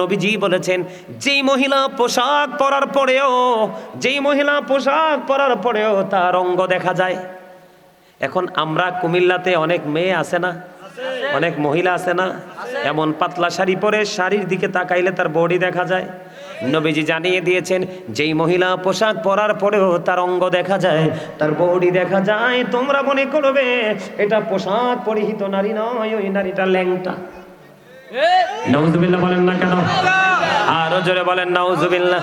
নবীজি বলেছেন, যেই মহিলা পোশাক পরার পরেও তার অঙ্গ দেখা যায়। এখন আমরা কুমিল্লাতে অনেক মেয়ে আছে না, অনেক মহিলা আছে না, এমন পাতলা শাড়ি পরে শাড়ির দিকে তাকাইলে তার বডি দেখা যায়। নবীজি জানিয়ে দিয়েছেন, যেই মহিলা পোশাক পরার পরেও তার অঙ্গ দেখা যায়, তার বডি দেখা যায়, তোমরা মনে করবে এটা পোশাক পরিহিত নারী নয়, ওই নারীটা ল্যাংটা। নাউজুবিল্লাহ বলেন না কেন? আরো জোরে বলেন নাউজুবিল্লাহ।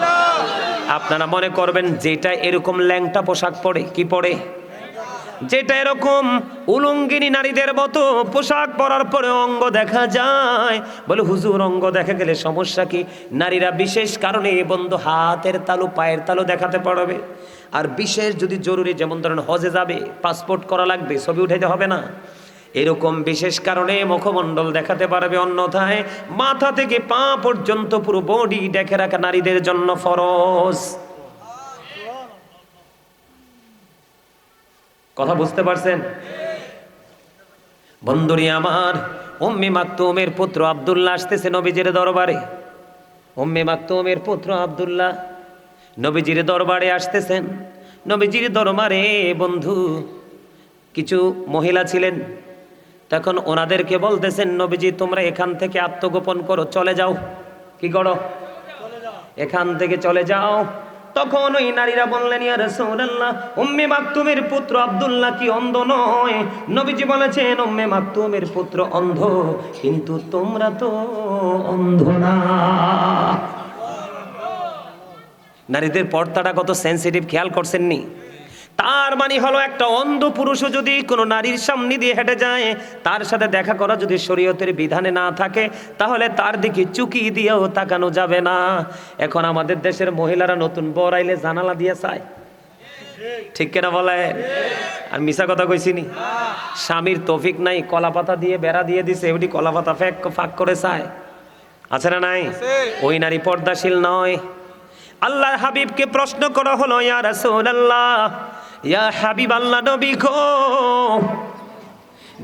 আপনারা মনে করবেন যেটা এরকম ল্যাংটা পোশাক পরে, কি পরে, যেটা এরকম উলঙ্গিনী নারীদের মতো পোশাক পরার পরে অঙ্গ দেখা যায়, বলে হুজুর অঙ্গ দেখা গেলে সমস্যা কি? নারীরা বিশেষ কারণে বন্ধু হাতের তালু পায়ের তালু দেখাতে পারবে। আর বিশেষ যদি জরুরি, যেমন ধরেন হজে যাবে, পাসপোর্ট করা লাগবে, ছবি উঠাইতে হবে না, এরকম বিশেষ কারণে মুখমণ্ডল দেখাতে পারবে। অন্যথায় মাথা থেকে পা পর্যন্ত পুরো বডি দেখে রাখা নারীদের জন্য ফরজ। কথা বুঝতে পারছেন বন্ধুরি আমার? উম্মে মাকতুমের পুত্র আব্দুল্লাহ আসতেছে নবীজির দরবারে। উম্মে মাকতুমের পুত্র আব্দুল্লাহ নবীজির দরবারে আসতেছেন। নবীজির দরবারে বন্ধু কিছু মহিলা ছিলেন, তখন ওনাদেরকে বলতেছেন, নবীজি তোমরা এখান থেকে আত্মগোপন করো, চলে যাও। কি করো? এখান থেকে চলে যাও। তখন ওই নারীরা বললেন, ইয়া রাসূলুল্লাহ, উম্মে মাকতুমের পুত্র আব্দুল্লাহ কি অন্ধ নয়? নবীজি বলেছেন, উম্মে মাকতুমের পুত্র অন্ধ, কিন্তু তোমরা তো অন্ধ না। নারীদের পর্দাটা কত সেনসিটিভ, খেয়াল করছেননি? তার মানে হলো, একটা অন্ধ পুরুষও যদি কোনো নারীর সামনে দিয়ে হেঁটে যায়, তার সাথে দেখা করা যদি শরীয়তের বিধানে না থাকে, তাহলে তার দিকে চুকি দিয়েও তাকানো যাবে না। এখন আমাদের দেশের মহিলারা নতুন বর আইলে জানালা দিয়ে চায়, ঠিক কিনা বলে? আর মিশা কথা কইছিনি? স্বামীর তৌফিক নাই, কলা পাতা দিয়ে বেড়া দিয়ে দিছে, ওটি কলা পাতা ফাঁক করে চায়, আছে না নাই? ওই নারী পর্দাশীল নয়। আল্লাহর হাবিবকে প্রশ্ন করা হলো, ইয়া রাসূলুল্লাহ, ইয়া হাবিব আল্লাহ নবী গো,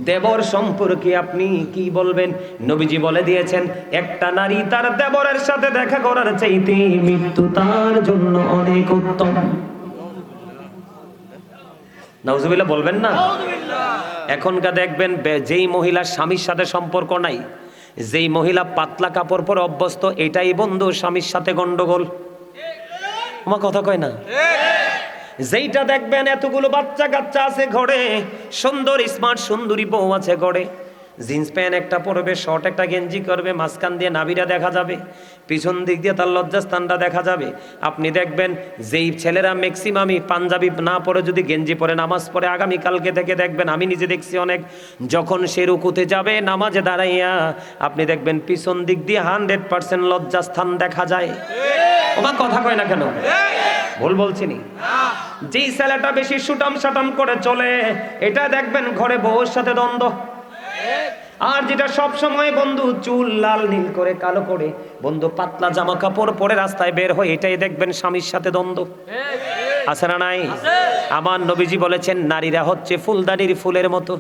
দেবর সম্পর্কে আপনি কি বলবেন? নবীজি বলে দিয়েছেন, একটা নারী তার দেবরের সাথে দেখা করার চাইতে মৃত্যু তার জন্য অনেক উত্তম। নাউজুবিল্লাহ বলবেন না? এখনকার দেখবেন, যেই মহিলার স্বামীর সাথে সম্পর্ক নাই, যেই মহিলা পাতলা কাপড় পরে অভ্যস্ত, এটাই বন্ধু স্বামীর সাথে গন্ডগোল। আমার কথা কয় না? যেইটা দেখবেন এতগুলো বাচ্চা কাচ্চা আছে ঘরে, সুন্দর স্মার্ট সুন্দরী বউ আছে ঘরে, জিন্স প্যান্ট একটা পরবে, শর্ট একটা গেঞ্জি করবে, মাঝখান দিয়ে নাভিটা দেখা যাবে, পিছন দিক দিয়ে তার লজ্জাস্থানটা দেখা যাবে। আপনি দেখবেন যেই ছেলেরা ম্যাক্সিমামই পাঞ্জাবি না পরে যদি গেঞ্জি পরে নামাজ পড়ে, আগামীকালকে থেকে দেখবেন, আমি নিজে দেখছি অনেক, যখন সে রুকুতে যাবে নামাজে দাঁড়াইয়া, আপনি দেখবেন পিছন দিক দিয়ে 100% লজ্জাস্থান দেখা যায়। ওমা কথা কয় না কেন? ভুল বলছিনি? যেই ছেলেটা বেশি সুটাম সাটাম করে চলে, এটা দেখবেন ঘরে বউর সাথে দ্বন্দ্ব। আর যেটা সব সময় বন্ধু চুল লাল নীল করে কালো করে বন্ধু পাতলা জামা কাপড় পরে রাস্তায় বের হয়, এটাই দেখবেন স্বামীর সাথে দ্বন্দ্ব। আছে না নাই? আমার নবীজি বলেছেন, নারীরা হচ্ছে ফুলদানির ফুলের মতো।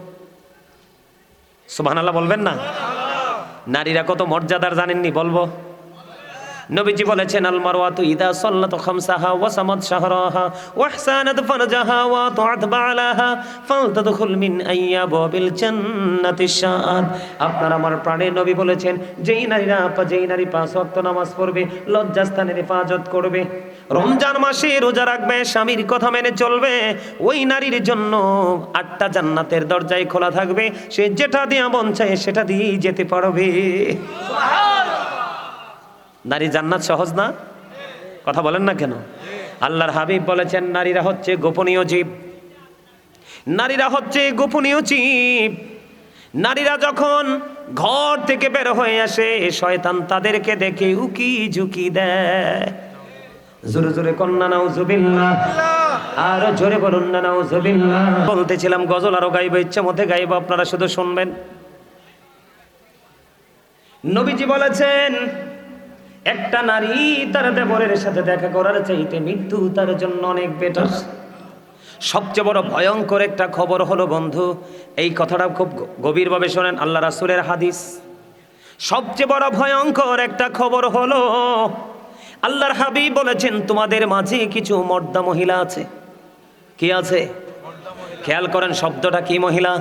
সুবহানাল্লাহ বলবেন না? নারীরা কত মর্যাদার জানেননি? বলবো। নবীজি বলেছেন, আল মারওয়াতু ইদা সাল্লাত খামসাহা ওয়া সামাত শাহরাহা ওয়া আহসানাত ফারজাহা ওয়া আতাআত বালাহা ফালতাদখুল মিন আইয়াবিল জান্নাতি শাআত। আপনার আমার প্রাণের নবী বলেছেন, যেই নারী 5 ওয়াক্ত নামাজ পড়বে, লজ্জাস্থানের হেফাজত করবে, রমজান মাসে রোজা রাখবে, স্বামীর কথা মেনে চলবে, ওই নারীর জন্য 8টা জান্নাতের দরজায় খোলা থাকবে, সে যেটা দিয়ে মন চায় সেটা দিয়ে যেতে পারবে। নারী জান্নাত সহজ না? কথা বলেন না কেন? আল্লাহর হাবিব বলেছেন, নারীরা হচ্ছে গোপনীয় জীব। নারীরা হচ্ছে গোপনীয় জীব। নারীরা যখন ঘর থেকে বের হয়ে আসে, শয়তান তাদেরকে দেখে উকি ঝুঁকি দেয়। জোরে জোরে কন্যা নাউজুবিল্লাহ, আরো জোরে বলুন না নাউজুবিল্লাহ। বলতেছিলাম গজল আরো গাইব, ইচ্ছা মতে গাইব, আপনারা শুধু শুনবেন। নবীজি বলেছেন, একটা নারী তার দেবরের সাথে দেখা করার চাইতে মৃত্যু তার জন্য অনেক বেটার। সবচেয়ে বড় ভয়ঙ্কর একটা খবর হলো বন্ধু, এই কথাটা খুব গভীরভাবে শোনেন, আল্লাহ রাসূলের হাদিস, সবচেয়ে বড় ভয়ঙ্কর একটা খবর হলো, আল্লাহর হাবিব বলেছেন তোমাদের মাঝে কিছু মর্দা মহিলা আছে। কি আছে? খেয়াল করেন শব্দটা কি? মহিলা,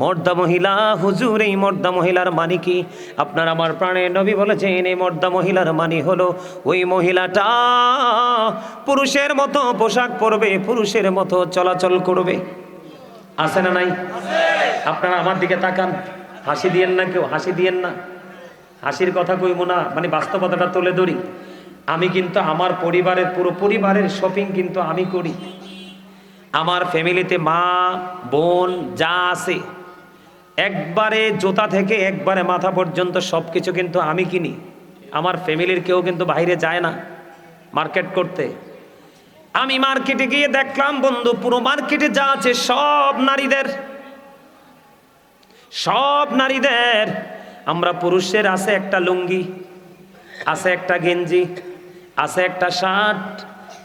মর্দা মহিলা। হুজুর, এই মর্দা মহিলার মানে কি? আপনার আমার প্রাণের নবী বলেছেন এই মর্দা মহিলার মানে হলো ওই মহিলাটা পুরুষের মতো পোশাক পরবে, পুরুষের মতো চলাচল করবে। আছে না নাই? আপনারা আমার দিকে তাকান, হাসি দিয়েন না, কেউ হাসি দিয়েন না। হাসির কথা কইব না, মানে বাস্তবতাটা তুলে ধরি। আমি কিন্তু আমার পরিবারের, পুরো পরিবারের শপিং কিন্তু আমি করি। আমার ফ্যামিলিতে মা বোন যা আছে একবারে জুতা থেকে একবারে মাথা পর্যন্ত সব কিছু কিন্তু আমি কিনি। আমার ফ্যামিলির কেউ কিন্তু বাইরে যায় না মার্কেট করতে। আমি মার্কেটে গিয়ে দেখলাম বন্ধু, পুরো মার্কেটে যা আছে সব নারীদের, সব নারীদের। আমরা পুরুষের আছে একটা লুঙ্গি, আছে একটা গেঞ্জি, আছে একটা শার্ট,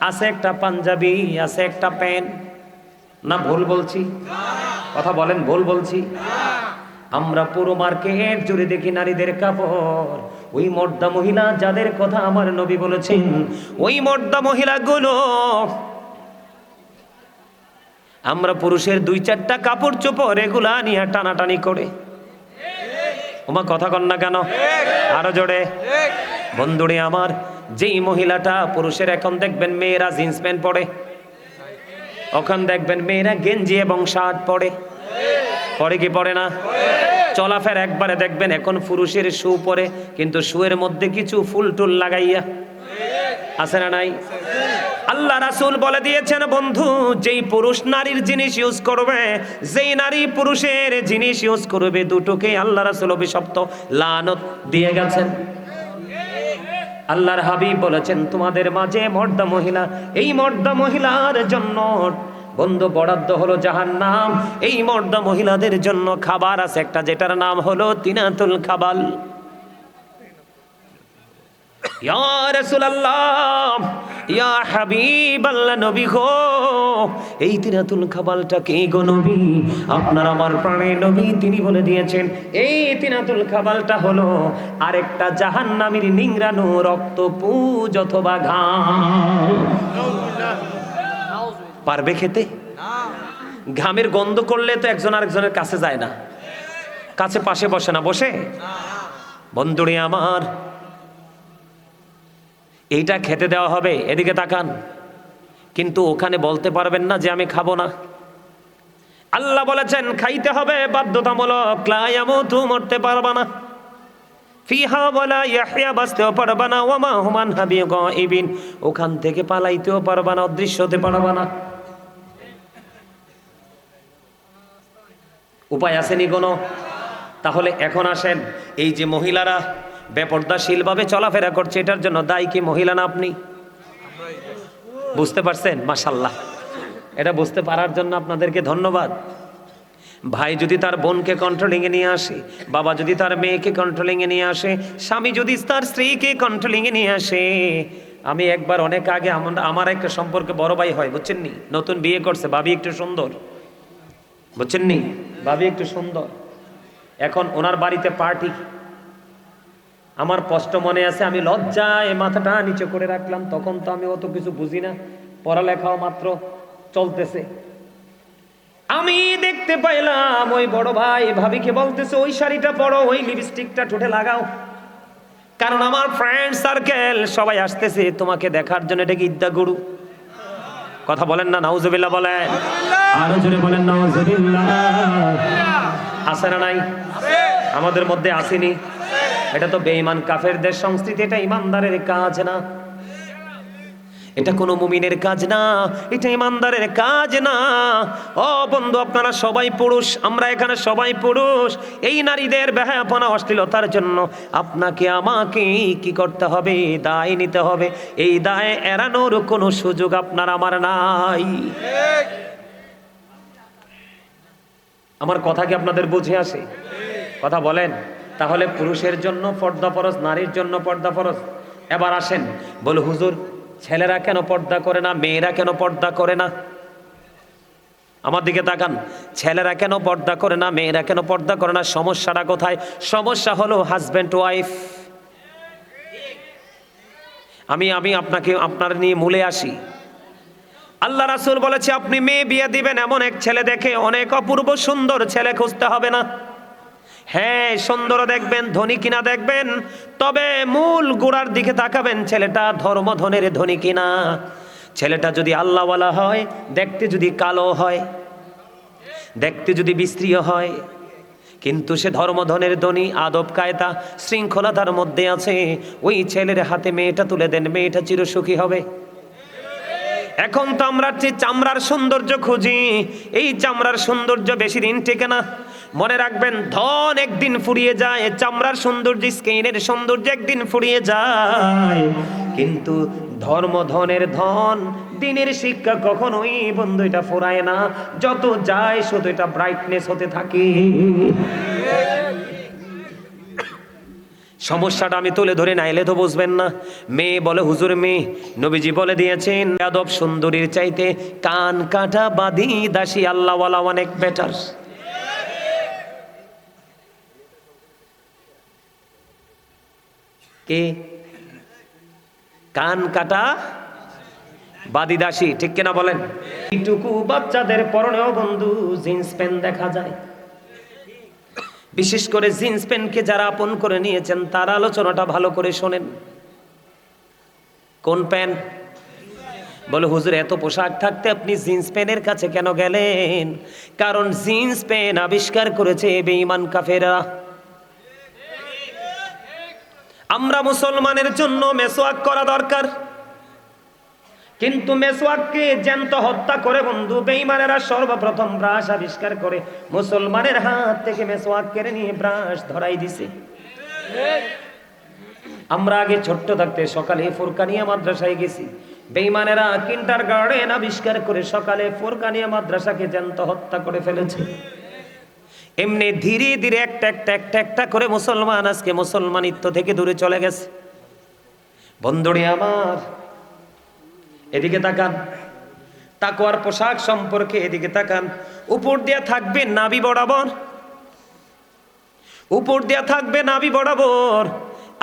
আছে একটা পাঞ্জাবি, আছে একটা প্যান্ট। না ভুল বলছি? কথা বলেন, ভুল বলছি? আমরা পুরো মার্কেট জুড়ে দেখি নারীদের কাপড়। ওই মর্দা মহিলা যাদের কথা আমার নবী বলেছেন, ওই মর্দা মহিলাগুলো আমরা পুরুষের 2-4টা কাপড় চোপড় এগুলা নিয়ে টানাটানি করে। ওমা কথা কন না কেন? আরো জোরে। বন্ধুরে আমার, যেই মহিলাটা পুরুষের, এখন দেখবেন মেয়েরা জিন্স প্যান্ট পরে, ওখান দেখবেন মেয়েরা গেঞ্জি এবং শার্ট পরে। পরে কি পরে না? চলাফেরা একবারে দেখবেন এখন পুরুষের শু পরে, কিন্তু শুয়ের মধ্যে কিছু ফুল টুল লাগাইয়া। আছে না নাই? আল্লাহ রাসূল বলে দিয়েছেন বন্ধু, যেই পুরুষ নারীর জিনিস ইউজ করবে, যেই নারী পুরুষের জিনিস ইউজ করবে, দুটোকে আল্লাহ রাসূল অভিশপ্ত লানত দিয়ে গেছেন। আল্লাহর হাবিব বলেছেন তোমাদের মাঝে মর্দা মহিলা, এই মর্দা মহিলার জন্য বন্ধু বরাদ্দ হলো জাহান্নাম। এই মর্দা মহিলাদের জন্য খাবার আছে একটা, যেটার নাম হলো তিনাতুল খাবাল। ইয়া রাসূলুল্লাহ, ইয়া হাবিবাল্লাহ, নবী গো, এই তিনাতুল খাবালটা কি গো নবী? আপনার আমার প্রাণের নবী তিনি বলে দিয়েছেন এই তিনাতুল খাবালটা হলো আরেকটা জাহান্নামীর নিংড়ানো রক্ত, পুজ অথবা ঘাম। পারবে খেতে? ঘামের গন্ধ করলে তো একজন আরেকজনের কাছে যায় না, কাছে পাশে বসে না, বসে? বন্ধুরে আমার, এইটা খেতে দেওয়া হবে, এদিকে তাকান। কিন্তু ওখানে বলতে পারবেন না যে আমি খাবো না। আল্লাহ বলেছেন খাইতে হবে বাধ্যতামূলক। লা ইয়ামুতু, মরতে পারবা না। ফিহা ওয়ালা ইয়াহইয়া, বাঁচতেও পারবা না। ওয়া মা হুম আনহা বিগাইবিন, ওখান থেকে পালাইতেও পারবা না, অদৃশ্য হতে পারবা না। উপায় আসেনি কোনো? তাহলে এখন আসেন, এই যে মহিলারা বেপর্দাশীলভাবে চলাফেরা করছে, এটার জন্য দায়ী কি মহিলা না আপনি? বুঝতে পারছেন? মাশাআল্লাহ, এটা বুঝতে পারার জন্য আপনাদেরকে ধন্যবাদ। ভাই যদি তার বোনকে কন্ট্রোলিংয়ে নিয়ে আসে, বাবা যদি তার মেয়েকে কন্ট্রোলিংয়ে নিয়ে আসে, স্বামী যদি তার স্ত্রীকে কন্ট্রোলিংয়ে নিয়ে আসে। আমি একবার অনেক আগে আমার একটা সম্পর্কে বড় ভাই হয়, বুঝছেন নি, নতুন বিয়ে করছে, ভাবি একটু সুন্দর, বুঝছেন নি, ভাবি একটু সুন্দর। এখন ওনার বাড়িতে পার্টি। আমার কষ্ট মনে আছে, আমি লজ্জায় মাথাটা নিচে করে রাখলাম। তখন তো আমি অত কিছু বুঝি না, পড়ালেখাও মাত্র চলতেছে। আমি দেখতে পাইলাম ওই বড় ভাই ভাবিকে বলতেছে ওই শাড়িটা পরো, ওই লিপস্টিকটা ঠোঁটে লাগাও, কারণ আমার ফ্রেন্ড সার্কেল সবাই আসতেছে তোমাকে দেখার জন্য। এটা কি ইদ্দা গরু? কথা বলেন না, নাউজুবিল্লাহ বলেন, আরো জোরে বলেন নাউজুবিল্লাহ। আছে না নাই? আমাদের মধ্যে আসেনি? এটা তো বেঈমান কাফেরদের সংস্কৃতি, এটা ইমানদারের কাজ না, এটা কোনো মুমিনের কাজ না, এটা ইমানদারের কাজ না। ও বন্ধু, আপনারা সবাই পুরুষ, আমরা এখানে সবাই পুরুষ। এই নারীদের বেহায়াপনা অশ্লীলতার জন্য আপনাকে আমাকে কি করতে হবে? দায় নিতে হবে। এই দায় এড়ানোর কোনো সুযোগ আপনার আমার নাই। আমার কথা কি আপনাদের বুঝে আসে? কথা বলেন। তাহলে পুরুষের জন্য পর্দা ফরজ, নারীর জন্য পর্দা ফরজ। এবার আসেন, বল হুজুর ছেলেরা কেন পর্দা করে না, মেয়েরা কেন পর্দা করে না? আমার দিকে তাকান, ছেলেরা কেন পর্দা করে না, মেয়েরা কেন পর্দা করে না? সমস্যাটা কোথায়? সমস্যা হলো হাজব্যান্ড ওয়াইফ। আমি আপনাকে আপনার নিয়ে মূলে আসি। আল্লাহ রাসূল বলেছে আপনি মেয়ে বিয়ে দিবেন, এমন এক ছেলে দেখে, অনেক অপূর্ব সুন্দর ছেলে খুঁজতে হবে না। হ্যাঁ, সুন্দর দেখবেন, ধনী কিনা দেখবেন, তবে মূল গোড়ার দিকে তাকাবেন, ছেলেটা ধর্ম ধনের ধনী কিনা। ছেলেটা যদি আল্লাহওয়ালা হয়, দেখতে যদি কালো হয়, দেখতে যদি বিস্ত্রীয় হয়, কিন্তু সে ধর্মধনের ধনী, আদব কায়দা শৃঙ্খলা তার মধ্যে আছে, ওই ছেলের হাতে মেয়েটা তুলে দেন, মেয়েটা চিরসুখী হবে। এখন তো আমরা চামড়ার সৌন্দর্য খুঁজি, এই চামড়ার সৌন্দর্য বেশি দিন টেকে না। মনে রাখবেন, ধন একদিন ফুরিয়ে যায়, চামড়ার সৌন্দর্য, স্কিনের সৌন্দর্য একদিন ফুরিয়ে যায়, কিন্তু ধর্ম ধনের ধন, দিনের শিক্ষা কখনোই বন্ধু এটা ফুরায় না। যত যায় শুধু এটা ব্রাইটনেস হতে থাকে। সমস্যাটা আমি তুলে ধরে নাইলে তো বুঝবেন না। মেয়ে বলে হুজুর, মেয়ে নবীজি বলে দিয়েছেন আদব সুন্দরীর চাইতে কান কাটা বাঁধি দাসী আল্লাহওয়ালা অনেক বেটার। কে? কান কাটা বাঁধি দাসী, ঠিক কিনা বলেন? এইটুকু বাচ্চাদের পরনেও বন্ধু জিন্স প্যান্ট দেখা যায়। বিশেষ করে জিন্স প্যান্টকে যারা আপন করে নিয়েছেন তার আলোচনাটা ভালো করে শোনেন। কোন প্যান্ট? বলে হুজুর এত পোশাক থাকতে আপনি জিন্স প্যান্টের কাছে কেন গেলেন? কারণ জিন্স প্যান্ট আবিষ্কার করেছে বেঈমান কাফেররা। আমরা মুসলমানের জন্য মেসওয়াক করা দরকার, কিন্তু মেসওয়াককে জ্যান্ত হত্যা করে বন্ধু বেঈমানেরা সর্বপ্রথম ব্রাশ আবিষ্কার করে মুসলমানের হাত থেকে মেসওয়াক কেড়ে নিয়ে ব্রাশ ধরাই দিছে। আমরা আগে ছোট্ট থাকতে সকালে ফুরকানিয়া মাদ্রাসায় গেছি, বেঈমানেরা কিন্ডারগার্টেন আবিষ্কার করে সকালে ফুরকানিয়া মাদ্রাসাকে জ্যান্ত হত্যা করে ফেলেছে। এমনি ধীরে ধীরে একটা করে মুসলমান আজকে মুসলমানিত্ব থেকে দূরে চলে গেছে। বন্ধুরে আমার, এদিকে তাকান, তাকওয়ার পোশাক সম্পর্কে এদিকে তাকান। উপর দিয়া থাকবে নাভি বরাবর, উপর দিয়া থাকবে নাভি বরাবর,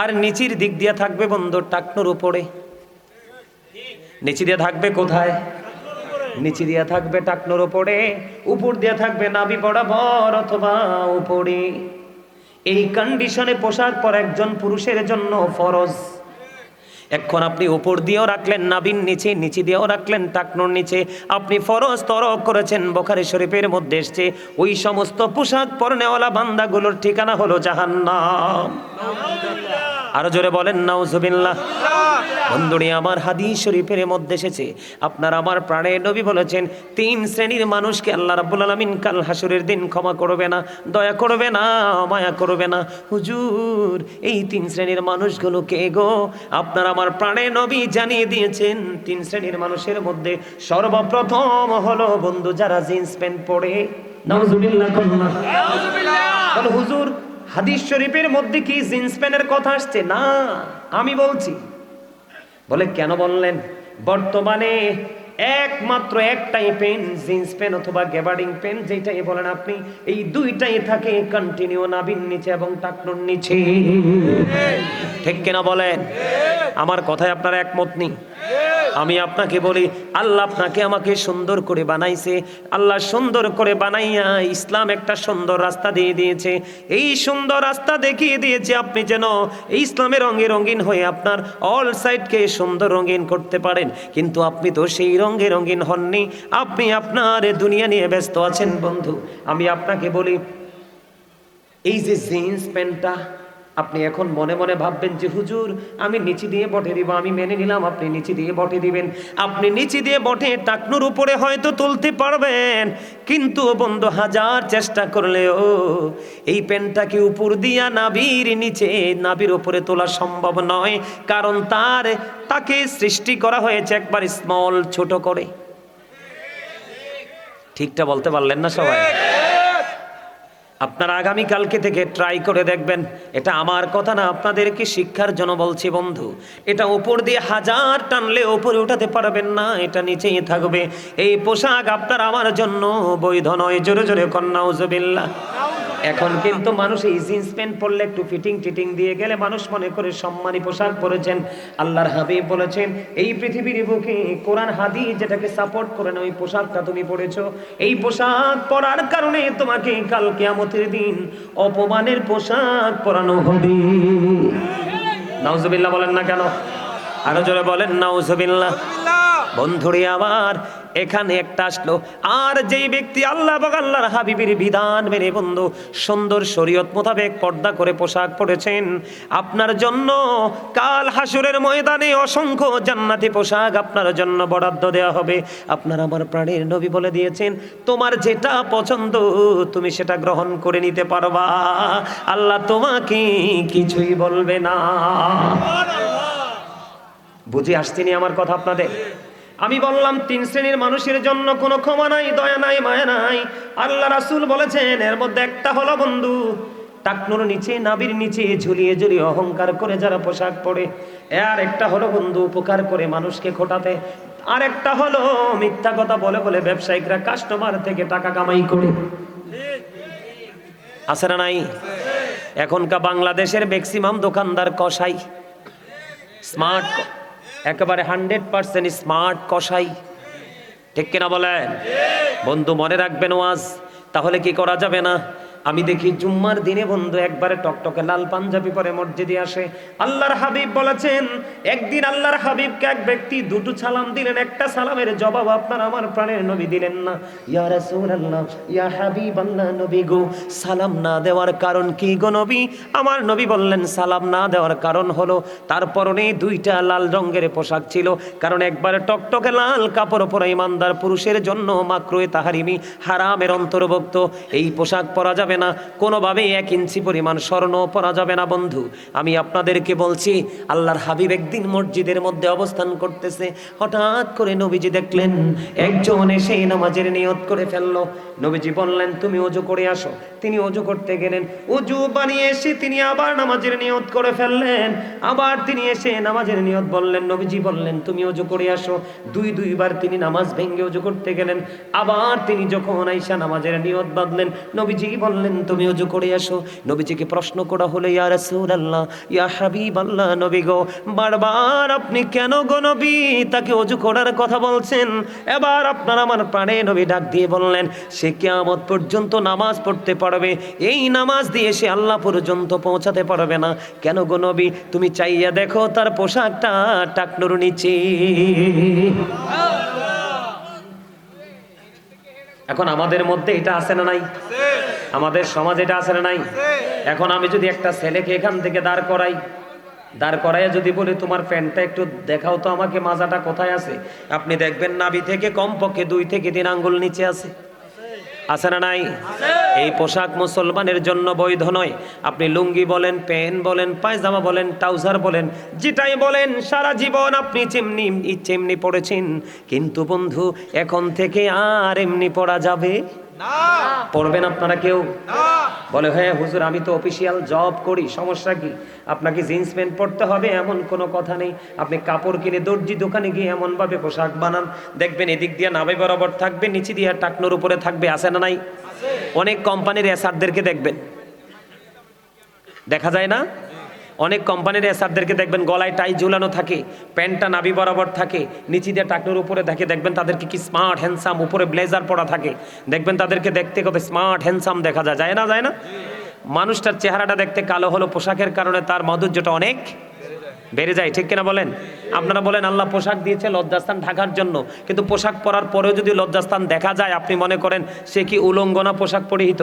আর নিচের দিক দিয়া থাকবে বন্ধু টাকনুর উপরে। নিচে দিয়া থাকবে কোথায়? নিচে দিয়া থাকবে টাকনুর উপরে, উপর দিয়া থাকবে নাভি বরাবর অথবা উপরে। এই কন্ডিশনে পোশাক পরা একজন পুরুষের জন্য ফরজ। এখন আপনি উপর দিয়েও রাখলেন নাভির নিচে, নিচে দিয়েও রাখলেন টাকনুর নিচে, আপনি ফরজ তরক করেছেন। বুখারী শরীফের মধ্যে এসেছে ওই সমস্ত পোশাক পরনেওয়ালা বান্দাগুলোর ঠিকানা হলো জাহান্নাম। আরো জোরে বলেন নাউজুবিল্লাহ। বন্ধুরে আমার, হাদিস শরীফের মধ্যে এসেছে আপনার আমার প্রাণের নবী বলেছেন 3 শ্রেণীর মানুষকে আল্লাহ রাব্বুল আলামিন কাল হাসরের দিন ক্ষমা করবে না, দয়া করবে না, মায়া করবে না। হুজুর এই 3 শ্রেণীর মানুষগুলো কে গো? আপনার আমার প্রাণের নবী জানিয়ে দিয়েছেন 3 শ্রেণীর মানুষের মধ্যে সর্বপ্রথম হলো বন্ধু যারা জিন্স প্যান্ট পরে। নাউজুবিল্লাহ। বলো হুজুর হাদিস শরীফের মধ্যে কি জিন্স প্যান্টের কথা আসছে? না, আমি বলছি। বলে কেন বললেন? বর্তমানে একমাত্র একটাই প্যান্ট, জিন্স প্যান্ট অথবা গ্যাবার্ডিং প্যান্ট যেটাই বলেন আপনি, এই দুইটাই থাকে কন্টিনিউ নাভির নিচে এবং টাকনুর নিচে। ঠিক কিনা বলেন? আমার কথায় আপনারা একমত নেই? আমি আপনাকে বলি, আল্লাহ আপনাকে আমাকে সুন্দর করে বানাইছে। আল্লাহ সুন্দর করে বানাইয়া ইসলাম একটা সুন্দর রাস্তা দিয়ে দিয়েছে। এই সুন্দর রাস্তা দেখিয়ে দিয়েছে আপনি যেন এই ইসলামের রঙে রঙিন হয়ে আপনার অল সাইডকে সুন্দর রঙিন করতে পারেন। কিন্তু আপনি তো সেই রঙে রঙিন হননি, আপনি আপনার দুনিয়া নিয়ে ব্যস্ত আছেন। বন্ধু আমি আপনাকে বলি, এই যে জিন্স প্যান্টটা আপনি এখন মনে মনে ভাববেন যে হুজুর আমি নিচে দিয়ে বটে দিব, আমি মেনে নিলাম আপনি নিচে দিয়ে বটে দিবেন। আপনি নিচে দিয়ে বটে টাকনুর উপরে হয়তো তুলতে পারবেন, কিন্তু বন্ধু হাজার চেষ্টা করলেও এই প্যান্টটাকে উপর দিয়া নাভির নিচে নাভির উপরে তোলা সম্ভব নয়, কারণ তাকে সৃষ্টি করা হয়েছে একবার স্মল, ছোট করে। ঠিকটা বলতে পারলেন না সবাই? আপনারা আগামীকালকে থেকে ট্রাই করে দেখবেন। এটা আমার কথা না, আপনাদেরকে শিক্ষার জন্য বলছি বন্ধু। এটা উপর দিয়ে হাজার টানলে উপরে উঠাতে পারবেন না, এটা নিচেই থাকবে। এই পোশাক আপনার আমার জন্য বৈধ নয়। জোরে জোরে কন্যা নাউজুবিল্লাহ। এখন কিন্তু মানুষ এই জিন্স প্যান্ট পরলে একটু ফিটিং টিটিং দিয়ে গেলে মানুষ মনে করে সম্মানী পোশাক পরেছেন। আল্লাহর হাবিব বলেছেন, এই পৃথিবীর বুকে কোরআন হাদিস যেটাকে সাপোর্ট করে না, ওই পোশাকটা তুমি পরেছো। এই পোশাক পরার কারণে তোমাকে কাল কিয়ামতের দিন অপমানের পোশাক পরানো হবে। নাউজুবিল্লাহ বলেন না কেন? আরো জোরে বলেন নাউজুবিল্লাহ। বন্ধুরে আবার এখানে একটা আসলো, আর যেই ব্যক্তি আল্লাহ এবং আল্লাহর হাবিবের বিধান মেনে বন্ধু সুন্দর শরীয়ত মোতাবেক পর্দা করে পোশাক পরেছেন, আপনার জন্য কাল হাসুরের ময়দানে অসংখ্য জান্নাতি পোশাক আপনার জন্য বরাদ্দ দেওয়া হবে। আপনার আমার প্রাণের নবী বলে দিয়েছেন, তোমার যেটা পছন্দ তুমি সেটা গ্রহণ করে নিতে পারবা, আল্লাহ তোমাকে কিছুই বলবে না। বুঝে আসছেনি আমার কথা আপনাদের? আমি বললাম 3 শ্রেণীর মানুষের জন্য কোনো ক্ষমা নাই, দয়া নাই, মায়া নাই। আল্লাহ রাসূল বলেছেন এর মধ্যে একটা হলো বন্ধু টাকনুর নিচে নাভির নিচে ঝুলিয়ে ঝুলিয়ে অহংকার করে যারা পোশাক পরে। আর একটা হলো বন্ধু উপকার করে মানুষকে খোটাতে। আর একটা হলো মিথ্যা কথা বলে বলে ব্যবসায়িকরা কাস্টমার থেকে টাকা কামাই করে। আছে না নাই? এখনকার বাংলাদেশের ম্যাক্সিমাম দোকানদার কসাই, স্মার্ট, একেবারে 100% স্মার্ট কসাই। ঠিক কিনা বলেন? বন্ধু মনে রাখবেন ওয়াজ তাহলে কি করা যাবে না? আমি দেখি জুম্মার দিনে বন্ধু একবারে টকটকে লাল পাঞ্জাবি পরে মসজিদে আসে। আল্লাহর হাবিব বলেছেন, একদিন আল্লাহর হাবিবকে এক ব্যক্তি দুটো সালাম দিলেন, একটা সালামের জবাব আপনার আমার প্রাণের নবী দিলেন না। ইয়া রাসূলুল্লাহ, ইয়া হাবিবাল্লাহ, নবী গো সালাম না দেওয়ার কারণ কি গো নবী? আমার নবী বললেন সালাম না দেওয়ার কারণ হলো তার পরনে 2টা লাল রঙের পোশাক ছিল। কারণ একবারে টকটকে লাল কাপড় পরা ইমানদার পুরুষের জন্য মাকরুহে তাহরিমি, হারামের অন্তর্ভুক্ত। এই পোশাক পরা যাবে না, কোনোভাবেই 1 ইঞ্চি পরিমাণ স্বর্ণ পরা যাবে না। বন্ধু আমি আপনাদেরকে বলছি, আল্লাহর হাবিব একদিন মসজিদের মধ্যে অবস্থান করতেছে, হঠাৎ করে নবীজি দেখলেন একজন এসে নামাজের নিয়ত করে ফেললো। নবীজি বললেন তুমি ওযু করে আসো। তিনি ওযু করতে গেলেন, ওযু বানিয়ে এসে তিনি আবার নামাজের নিয়ত করে ফেললেন। আবার তিনি এসে নামাজের নিয়ত বললেন, নবীজি বললেন তুমি ওযু করে আসো। দুইবার তিনি নামাজ ভেঙে ওযু করতে গেলেন। আবার তিনি যখন আয়েশা নামাজের নিয়ত বাঁধলেন, নবীজি বললেন তুমি ওযু করে আসো। নবীজিকে প্রশ্ন করা হলো, ইয়া রাসূলুল্লাহ, ইয়া হাবিবাল্লাহ, নবী গো বারবার আপনি কেন গো নবী তাকে ওযু করার কথা বলছেন? এবার আপনার আমার প্রাণে নবী ডাক দিয়ে বললেন, সে কিয়ামত পর্যন্ত নামাজ পড়তে পারবে, এই নামাজ দিয়ে সে আল্লাহ পর্যন্ত পৌঁছাতে পারবে না। কেন গো নবী? তুমি চাইয়া দেখো তার পোশাকটা টাকনুর নিচে। এখন আমাদের মধ্যে এটা আছে না নাই? আমাদের সমাজে এটা আছে না নাই? এখন আমি যদি একটা ছেলেকে এখান থেকে দাঁড় করাইয়া যদি বলি তোমার প্যান্টটা একটু দেখাও তো আমাকে, মাজাটা কোথায় আছে, আপনি দেখবেন নাভি থেকে কমপক্ষে 2 থেকে 3 আঙ্গুল নিচে আছে। আছে না নাই? এই পোশাক মুসলমানের জন্য বৈধ নয়। আপনি লুঙ্গি বলেন, প্যান্ট বলেন, পায়জামা বলেন, ট্রাউজার বলেন, যেটাই বলেন সারা জীবন আপনি যেমনি ইচ্ছে এমনি পড়েছেন। কিন্তু বন্ধু এখন থেকে আর এমনি পড়া যাবে না। পড়বেন আপনারা কেউ? বলে হ্যাঁ হুজুর আমি তো অফিসিয়াল জব করি, সমস্যা কি? আপনাকে জিন্স প্যান্ট পরতে হবে এমন কোনো কথা নেই। আপনি কাপড় কিনে দর্জি দোকানে গিয়ে এমন ভাবে পোশাক বানান, দেখবেন এদিক দিয়ে নাভি বরাবর থাকবে, নিচে দিয়ে টাকনোর উপরে থাকবে। আছে না নাই? অনেক কোম্পানির এসআরদেরকে দেখবেন, দেখা যায় না? অনেক কোম্পানির এসআরদেরকে দেখবেন গলায় টাই ঝুলানো থাকে, প্যান্টটা নাভি বরাবর থাকে, নিচে দিয়ে টাকনোর উপরে থাকে। দেখবেন তাদেরকে কি স্মার্ট হ্যান্ডসাম, উপরে ব্লেজার পরা থাকে, দেখবেন তাদেরকে দেখতে কত স্মার্ট হ্যান্ডসাম দেখা যায়। যায় না? যায় না? মানুষটার চেহারাটা দেখতে কালো হলো, পোশাকের কারণে তার মাধুর্যটা অনেক বেড়ে যায়। ঠিক কিনা বলেন? আপনারা বলেন আল্লাহ পোশাক দিয়েছে লজ্জাস্থান ঢাকার জন্য, কিন্তু পোশাক পরার পরেও যদি লজ্জাস্থান দেখা যায়, আপনি মনে করেন সে কি উলঙ্গনা পোশাক পরিহিত?